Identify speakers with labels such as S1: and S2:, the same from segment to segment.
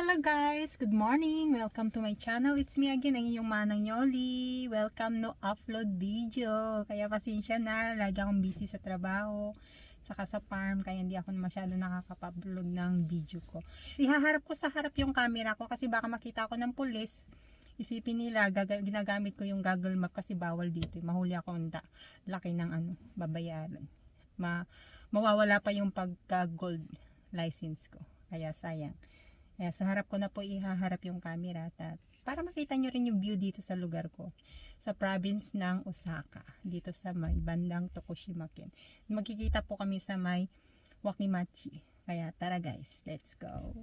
S1: Hello guys! Good morning! Welcome to my channel. It's me again, ang inyong manang Yoli. Welcome no upload video. Kaya pasensya na, lagi akong busy sa trabaho, saka sa farm, kaya hindi ako masyado nakakapag-upload ng video ko. Ihaharap ko sa harap yung camera ko kasi baka makita ako ng pulis. Isipin nila, ginagamit ko yung Google Map kasi bawal dito. Mahuli ako laki ng babayaran. Mawawala pa yung pagka-gold license ko. Kaya sayang. Kaya sa harap ko na po ihaharap yung camera para makita nyo rin yung view dito sa lugar ko. Sa province ng Osaka. Dito sa may bandang Tokushima-ken. Magkikita po kami sa may Wakimachi. Kaya tara guys, let's go!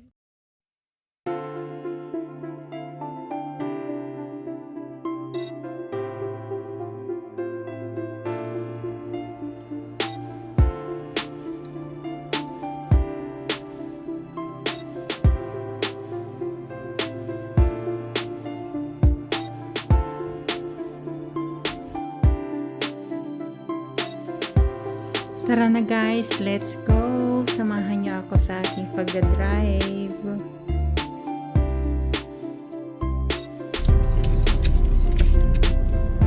S1: Tara na guys, let's go! Samahan nyo ako sa aking pagdadrive.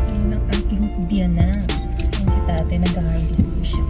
S1: Ayun ang aking biyanan. Ayun si tatay, nag-harvest po siya.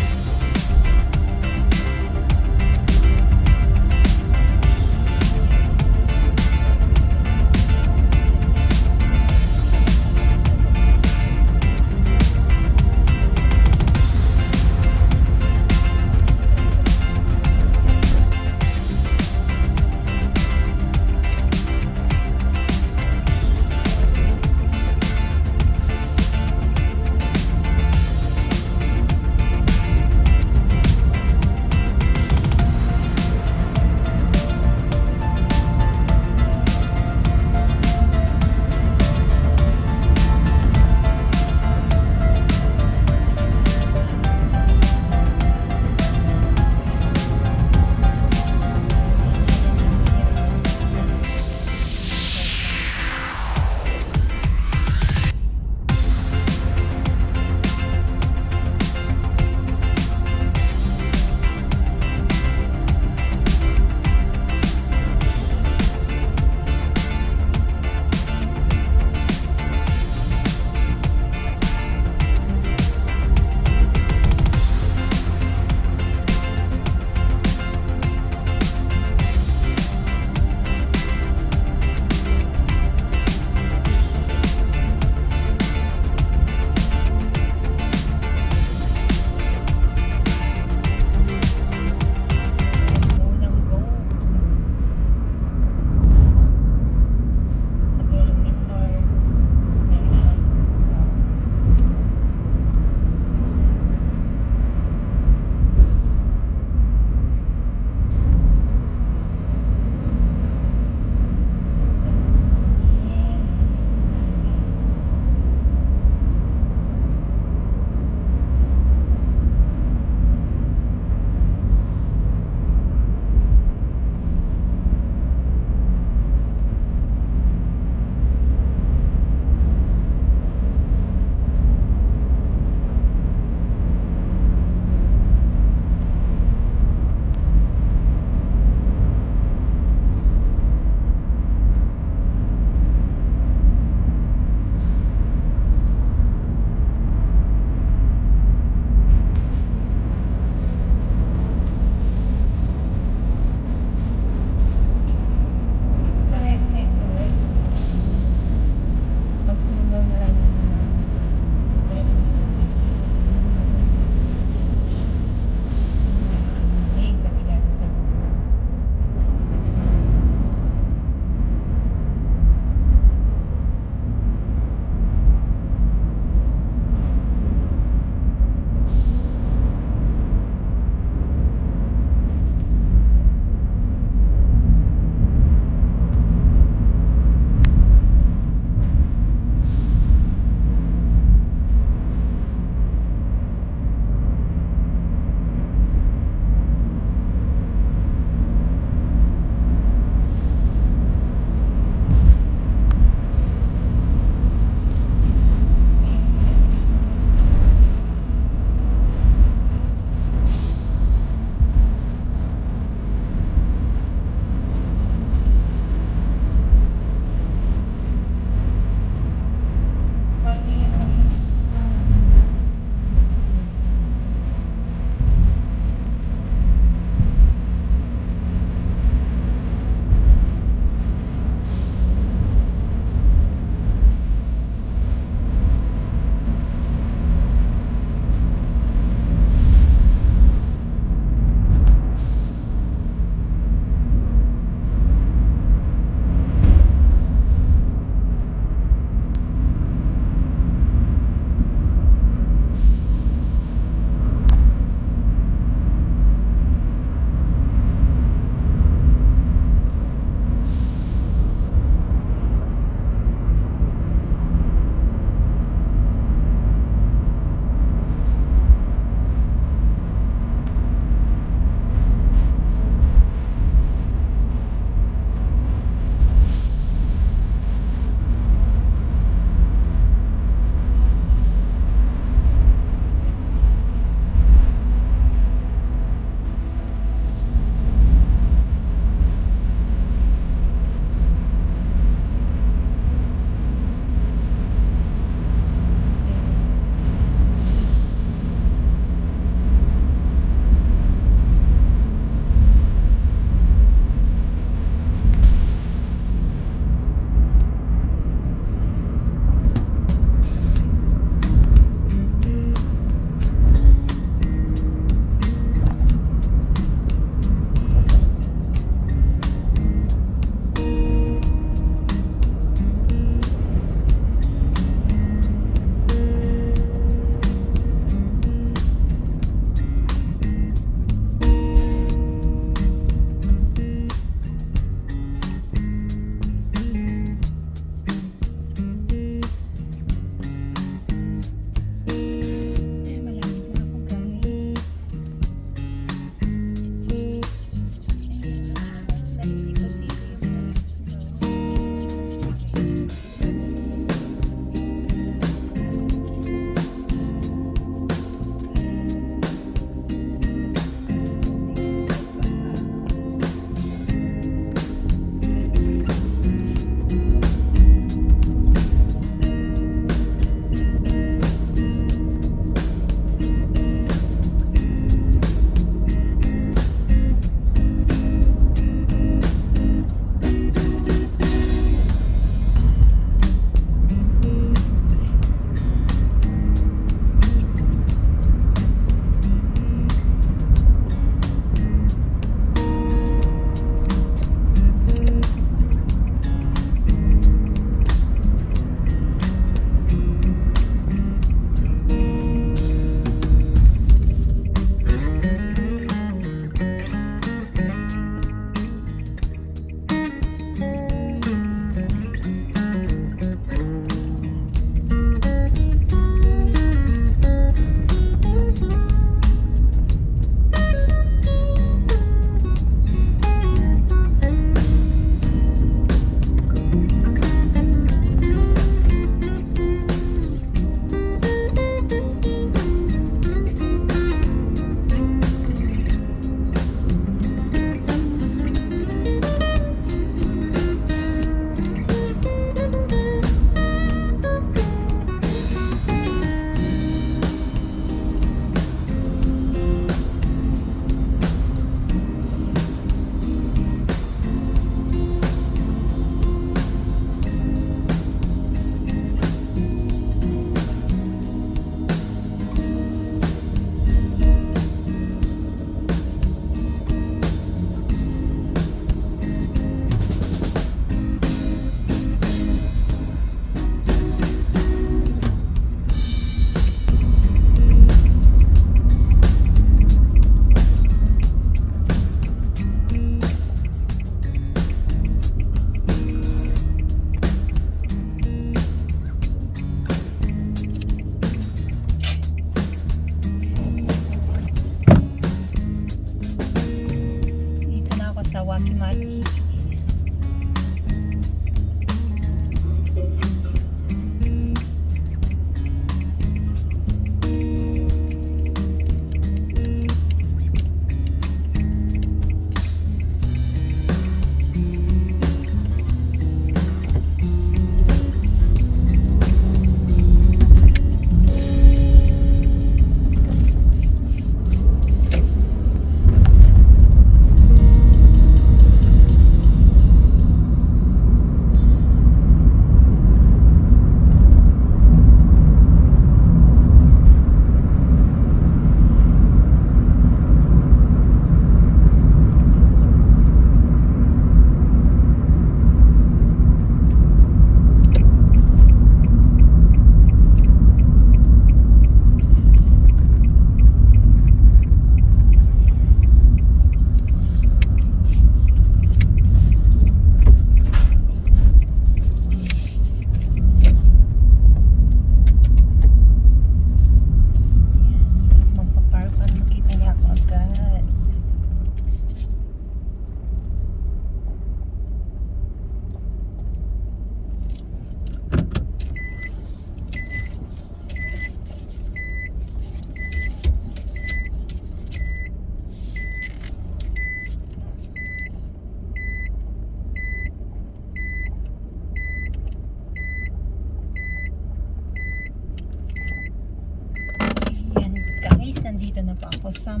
S1: nandito na po ako sa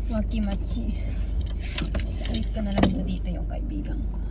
S1: Wakimachi. Wait ko na lang dito yung kaibigan ko.